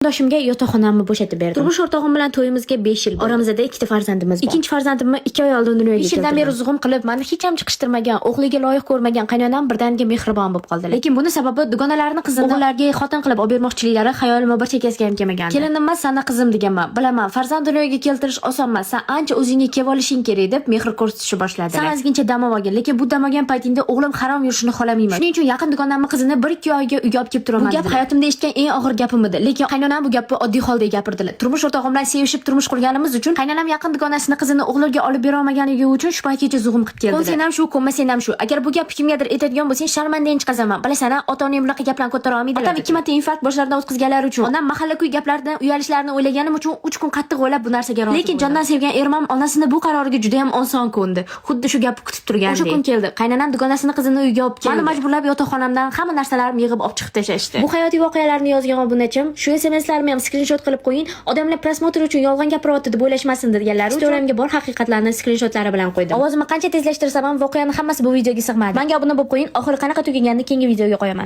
Doshimga yotoqxonamni bo'shatib berdim. Turmush o'rtog'im bilan to'yimizga 5 yil. Oramizda ikkita farzandimiz bor. Ikkinchi farzandimni 2 oy oldin dunyoga keltirdim. 5 yildan beri zug'um qilib, meni hech ham chiqishtirmagan, o'g'liga loyiq ko'rmagan qaynonam birdaniga mehribon bo'lib qoldi. Lekin buni sababi dugonalarining qizini o'g'illarga xotin qilib olib bermoqchiliklari xayolimga bir chekkasiga ham kelmagan. Kelinim emas, sana qizim deganman. Bilaman, farzand dunyoga keltirish oson emas. Sen ancha o'zingga kelib olishing kerak deb mehr ko'rsatishni boshladi. Sen ozgincha dam olgin, lekin bu dam olgan paytingda o'g'lim harom yurishini xohlamayman. Shuning uchun yaqin dugonamning qizini 1-2 oyga uyga olib kelib turaman. Bu gap hayotimda eshitgan eng og'ir gapim edi. Lekin qaynonam bu gapni oddiy holda gapirdilar. Turmush o'rtog'im bilan sevishib turmush qurganimiz uchun qaynonam yaqin dugonasining qizini o'g'liga olib bera olmaganligi uchun shu paytgacha zug'um qilib keldi. Sen ham shu, ko'ma sen ham shu. Agar bu gap kimgadir aytadigan bo'lsang, sharmandaga chiqazaman. Bilasan, ota-onam bunaqa gaplarni ko'tara olmaydilar. Otam 2 marta infarkt boshlaridan o'tkazganlari uchun, onam mahalla kuy gaplaridan uyalishlarini o'ylaganim uchun 3 kun qattiq o'ylab bu narsaga rozi. Lekin jondan sevgan ermam onasining bu qaroriga juda ham oson ko'ndi. Xuddi shu gapni kutib turgandek. O'sha kun keldi. Qaynonam dugonasining qizini uyga olib keldi. Meni majburlab yotoqxonamdan hamma narsalarimni yig'ib olib chiqib tashashdi. Bu hayotiy voqealarni yozgan obunachim, shu SMS-larimni ham skrinshot qilib qo'ying. Odamlar prosmotr uchun yolg'on gapiryapti deb o'ylashmasin deganlari uchun Instagramga bor haqiqatlarni skrinshotlari bilan qo'ydim. Ovozimni qancha tezlashtirsam ham voqeaning hammasi bu videoga sig'madi. Menga obuna bo'lib qo'ying. Oxiri qanaqa tugaganini keyingi videoga qo'yaman.